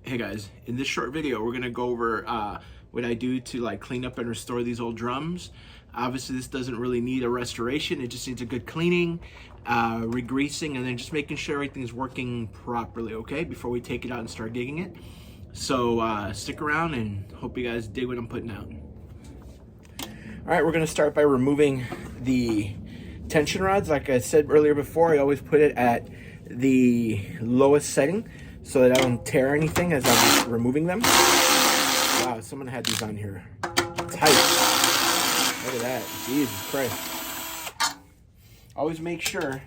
Hey guys, in this short video, we're gonna go over what I do to like clean up and restore these old drums. Obviously, this doesn't really need a restoration. It just needs a good cleaning, re-greasing, and then just making sure everything is working properly, okay? Before we take it out and start gigging it. So stick around and hope you guys dig what I'm putting out. All right, we're gonna start by removing the tension rods. Like I said earlier before, I always put it at the lowest setting so that I don't tear anything as I'm removing them. Wow, someone had these on here. Tight. Look at that. Jesus Christ. Always make sure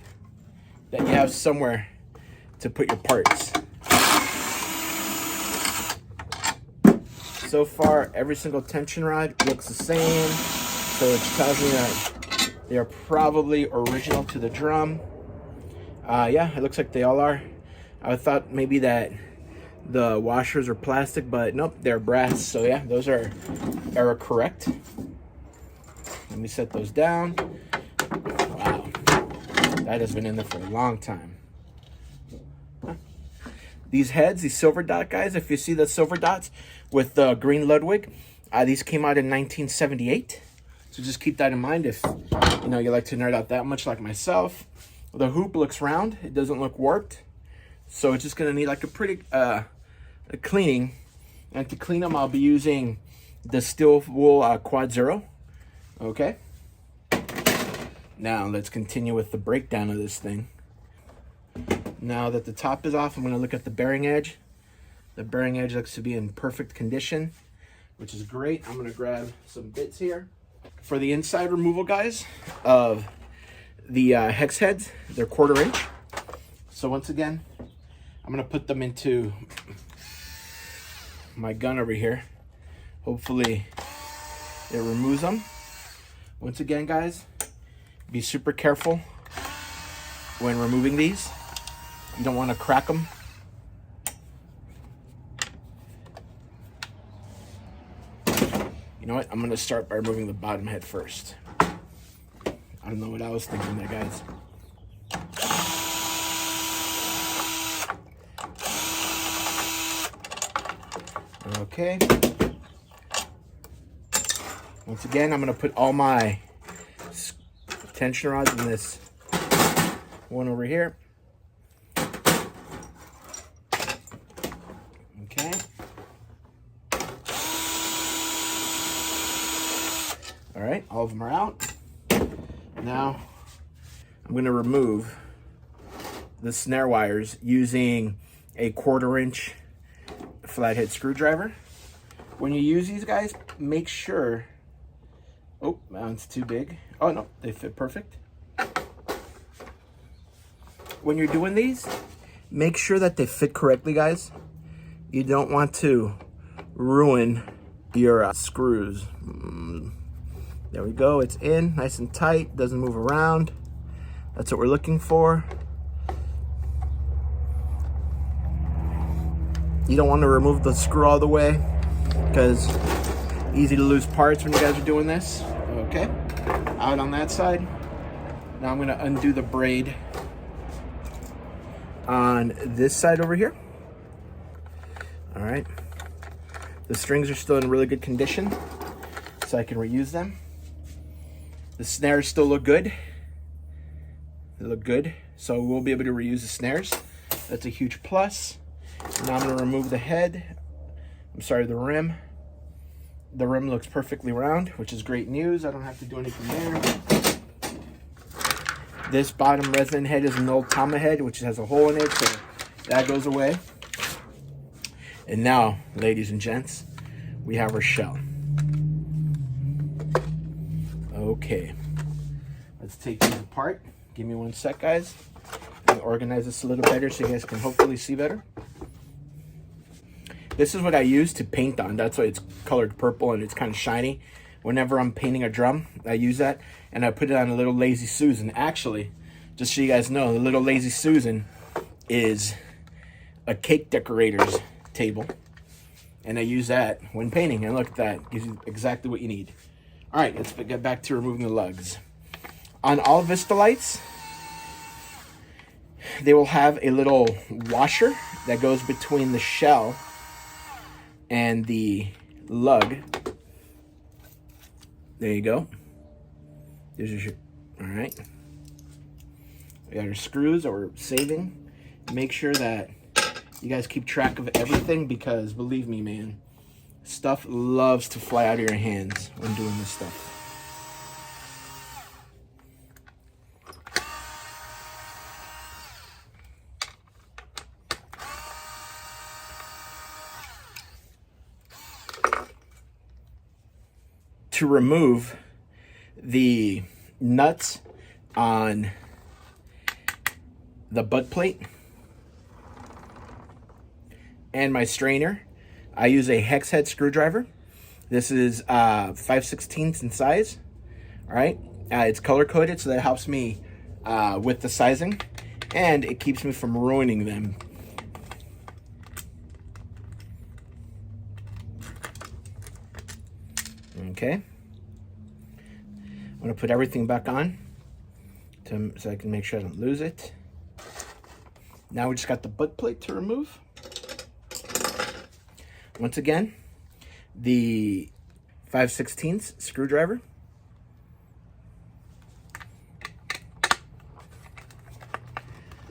that you have somewhere to put your parts. So far, every single tension rod looks the same, so it tells me that they are probably original to the drum. Yeah, it looks like they all are. I thought maybe that the washers are plastic, but nope, they're brass. So yeah, those are error correct. Let me set those down. Wow, that has been in there for a long time. Huh. These heads, these silver dot guys, if you see the silver dots with the green Ludwig, these came out in 1978. So just keep that in mind if you know you like to nerd out that much like myself. The hoop looks round, it doesn't look warped. So it's just gonna need like a pretty a cleaning. And to clean them, I'll be using the Steel Wool Quad Zero. Okay. Now let's continue with the breakdown of this thing. Now that the top is off, I'm gonna look at the bearing edge. The bearing edge looks to be in perfect condition, which is great. I'm gonna grab some bits here. For the inside removal, guys, of the hex heads, they're 1/4 inch. So once again, I'm gonna put them into my gun over here. Hopefully it removes them. Once again, guys, be super careful when removing these. You don't want to crack them. You know what? I'm gonna start by removing the bottom head first. I don't know what I was thinking there, guys. Okay. Once again, I'm going to put all my tension rods in this one over here. Okay. All right, all of them are out. Now, I'm going to remove the snare wires using a 1/4 inch flathead screwdriver. When you use these guys, make sure, oh, that's too big. Oh no, they fit perfect. When you're doing these, make sure that they fit correctly, guys. You don't want to ruin your screws. There we go, it's in, nice and tight, doesn't move around. That's what we're looking for. You don't want to remove the screw all the way because easy to lose parts when you guys are doing this. Okay, out on that side. Now I'm going to undo the braid on this side over here. All right, the strings are still in really good condition, so I can reuse them. The snares still look good. They look good, so we'll be able to reuse the snares. That's a huge plus. Now I'm going to remove the head. I'm sorry, the rim. The rim looks perfectly round, which is great news. I don't have to do anything there. This bottom resin head is an old Tama head, which has a hole in it, so that goes away. And now, ladies and gents, we have our shell. Okay, let's take these apart. Give me one sec, guys. I'll organize this a little better so you guys can hopefully see better. This is what I use to paint on. That's why it's colored purple and it's kind of shiny. Whenever I'm painting a drum, I use that. And I put it on a little Lazy Susan. Actually, just so you guys know, the little Lazy Susan is a cake decorator's table. And I use that when painting. And look at that. Gives you exactly what you need. All right, let's get back to removing the lugs. On all Vista lights, they will have a little washer that goes between the shell and the lug. There you go. There's your, all right. We got our screws that we're saving. Make sure that you guys keep track of everything, because believe me, man, stuff loves to fly out of your hands when doing this stuff. To remove the nuts on the butt plate and my strainer, I use a hex head screwdriver. This is 5/16 in size. All right, it's color coded, so that helps me with the sizing, and it keeps me from ruining them. Okay, I'm gonna put everything back on so I can make sure I don't lose it. Now we just got the butt plate to remove. Once again, the 5/16 screwdriver.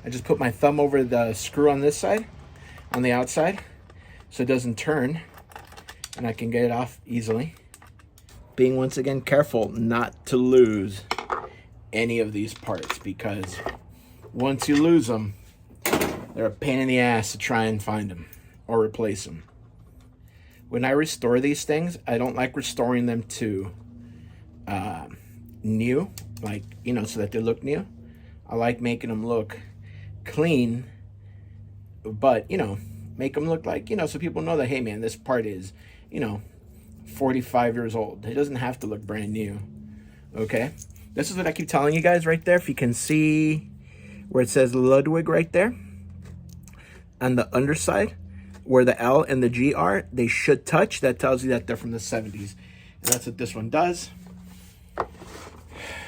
I just put my thumb over the screw on this side, on the outside, so it doesn't turn, and I can get it off easily. Being once again careful not to lose any of these parts, because once you lose them, they're a pain in the ass to try and find them or replace them. When I restore these things, I don't like restoring them to new, like, you know, so that they look new. I like making them look clean, but, you know, make them look like, you know, so people know that, hey man, this part is, you know, 45 years old. It doesn't have to look brand new. Okay, this is what I keep telling you guys right there. If you can see where it says Ludwig right there on the underside, where the L and the G are, they should touch. That tells you that they're from the 70s, and that's what this one does.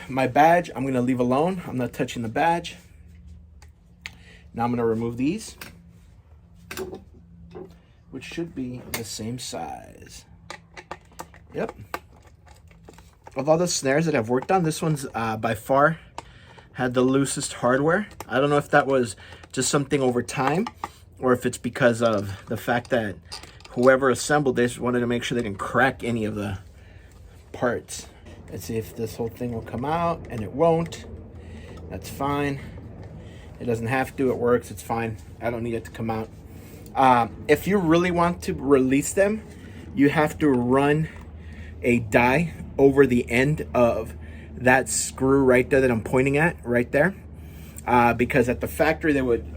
My badge, I'm gonna leave alone. I'm not touching the badge. Now I'm gonna remove these, which should be the same size. Yep. Of all the snares that I've worked on, this one's by far had the loosest hardware. I don't know if that was just something over time, or if it's because of the fact that whoever assembled this wanted to make sure they didn't crack any of the parts. Let's see if this whole thing will come out, and it won't. That's fine. It doesn't have to, it works, it's fine. I don't need it to come out. If you really want to release them, you have to run a die over the end of that screw right there that I'm pointing at, right there. Because at the factory, they would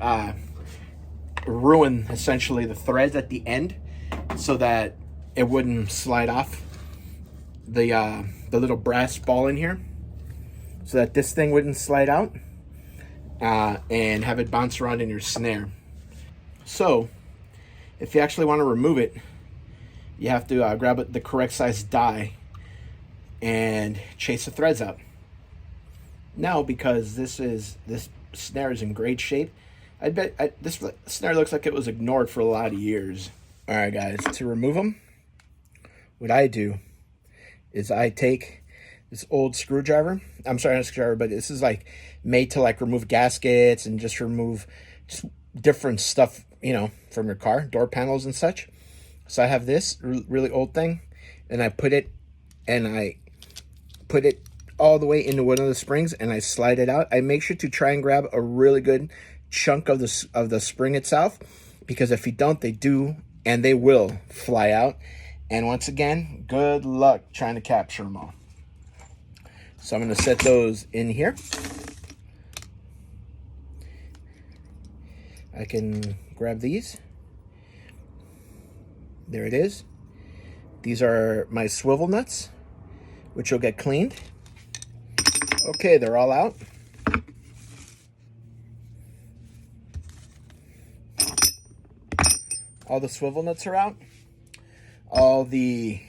ruin essentially the threads at the end so that it wouldn't slide off the little brass ball in here, so that this thing wouldn't slide out and have it bounce around in your snare. So if you actually want to remove it, you have to grab the correct size die and chase the threads out. Now, because this snare is in great shape, I bet this snare looks like it was ignored for a lot of years. All right, guys, to remove them, what I do is I take this old screwdriver. I'm sorry, not a screwdriver, but this is like made to like remove gaskets and just remove just different stuff, you know, from your car, door panels and such. So I have this really old thing, and I put it all the way into one of the springs, and I slide it out. I make sure to try and grab a really good chunk of the spring itself, because if you don't, they do, and they will fly out. And once again, good luck trying to capture them all. So I'm going to set those in here. I can grab these. There it is. These are my swivel nuts, which will get cleaned. Okay, they're all out. All the swivel nuts are out. All the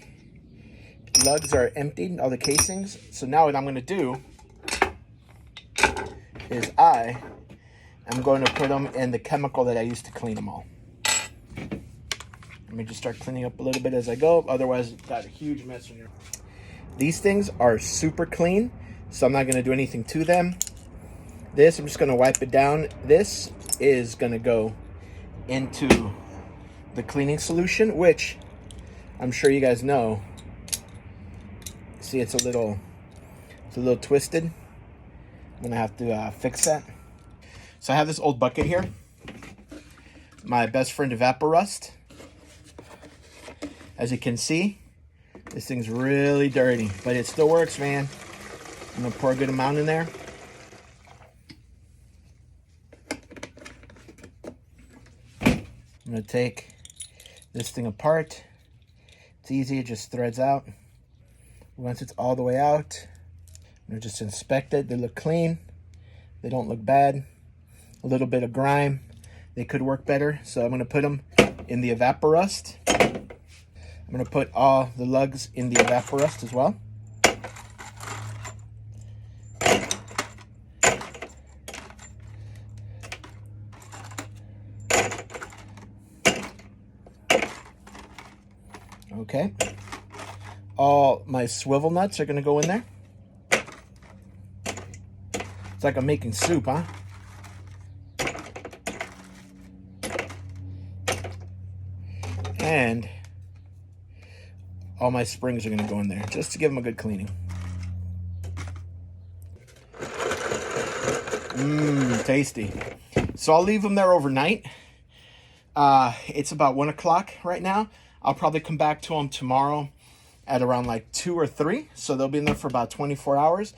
lugs are emptied, all the casings. So now what I'm going to do is I am going to put them in the chemical that I used to clean them all. Let me just start cleaning up a little bit as I go. Otherwise, it's got a huge mess in here. These things are super clean, so I'm not going to do anything to them. This, I'm just going to wipe it down. This is going to go into the cleaning solution, which I'm sure you guys know. See, it's a little twisted. I'm going to have to fix that. So I have this old bucket here. My best friend Evaporust. As you can see, this thing's really dirty, but it still works, man. I'm gonna pour a good amount in there. I'm gonna take this thing apart. It's easy, it just threads out. Once it's all the way out, I'm gonna just inspect it. They look clean. They don't look bad. A little bit of grime. They could work better, so I'm gonna put them in the Evaporust. I'm going to put all the lugs in the Evaporust as well. Okay. All my swivel nuts are going to go in there. It's like I'm making soup, huh? And all my springs are going to go in there just to give them a good cleaning. Tasty. So I'll leave them there overnight. It's about 1 o'clock right now. I'll probably come back to them tomorrow at around like 2 or 3. So they'll be in there for about 24 hours.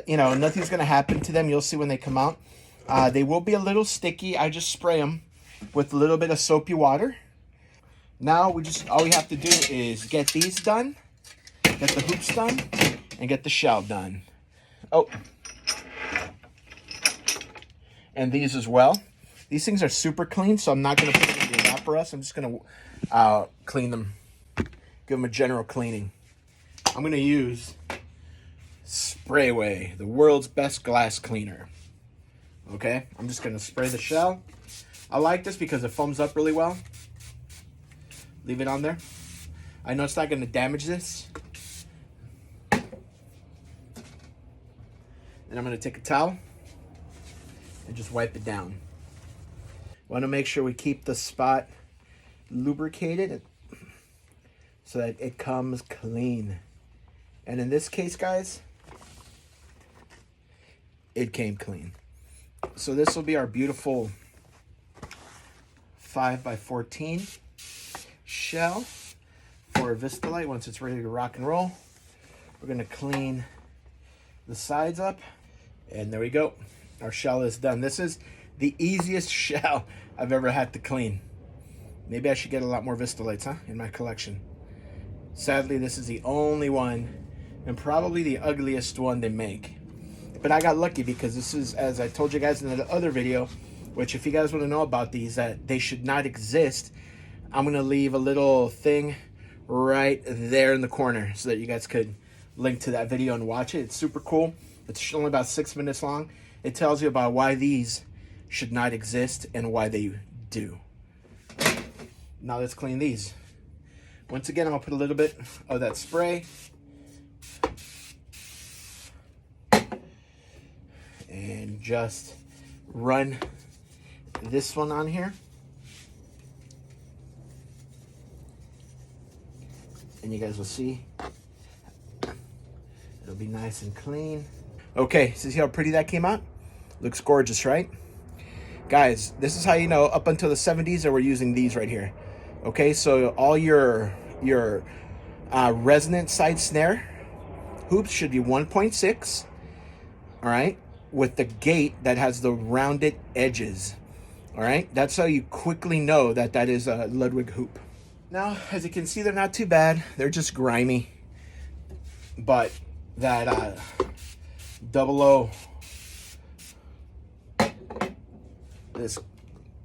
You know, nothing's going to happen to them. You'll see when they come out. They will be a little sticky. I just spray them with a little bit of soapy water. Now all we have to do is get these done, get the hoops done, and get the shell done. Oh, and these as well. These things are super clean, so I'm not going to put them in the Evaporust. I'm just going to clean them, give them a general cleaning. I'm going to use Sprayway, the world's best glass cleaner. Okay, I'm just going to spray the shell. I like this because it foams up really well. Leave it on there. I know it's not going to damage this. And I'm going to take a towel and just wipe it down. Want to make sure we keep the spot lubricated so that it comes clean. And in this case, guys, it came clean. So this will be our beautiful 5x14 shell for Vistalite. Once it's ready to rock and roll, we're going to clean the sides up, and there we go. Our shell is done. This is the easiest shell I've ever had to clean. Maybe I should get a lot more Vistalites, huh, in my collection. Sadly, this is the only one and probably the ugliest one they make. But I got lucky because this is, as I told you guys in the other video, which if you guys want to know about these, that they should not exist, I'm going to leave a little thing right there in the corner so that you guys could link to that video and watch it. It's super cool. It's only about 6 minutes long. It tells you about why these should not exist and why they do. Now let's clean these. Once again, I'm going to put a little bit of that spray. And just run this one on here. And you guys will see it'll be nice and clean. Okay, so see how pretty that came out? Looks gorgeous, right? Guys, this is how you know up until the 70s they were using these right here. Okay, so all your resonant side snare hoops should be 1.6, all right, with the gate that has the rounded edges, all right? That's how you quickly know that that is a Ludwig hoop. Now, as you can see, they're not too bad. They're just grimy. But that 00, this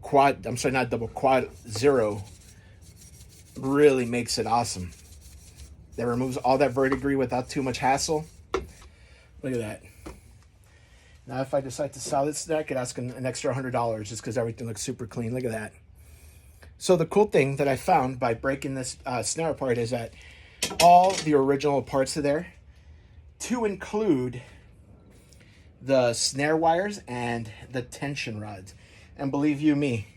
quad, I'm sorry, not double, quad 0 really makes it awesome. That removes all that verdigris without too much hassle. Look at that. Now, if I decide to sell this, I could ask an extra $100 just because everything looks super clean. Look at that. So the cool thing that I found by breaking this snare apart is that all the original parts are there, to include the snare wires and the tension rods. And believe you me,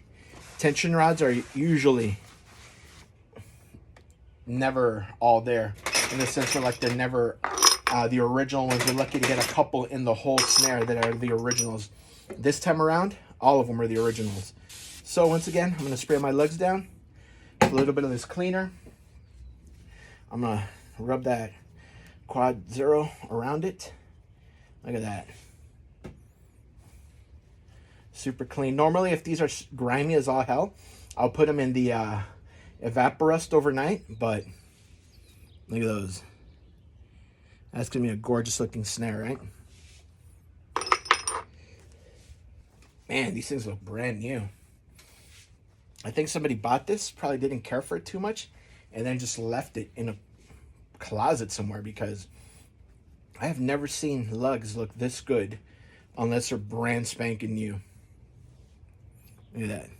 tension rods are usually never all there, in the sense where like they're never the original ones. You're lucky to get a couple in the whole snare that are the originals. This time around, all of them are the originals. So once again, I'm going to spray my lugs down with a little bit of this cleaner. I'm going to rub that quad zero around it. Look at that. Super clean. Normally, if these are grimy as all hell, I'll put them in the evaporust overnight, but look at those. That's going to be a gorgeous looking snare, right? Man, these things look brand new. I think somebody bought this, probably didn't care for it too much, and then just left it in a closet somewhere, because I have never seen lugs look this good unless they're brand spanking new. Look at that.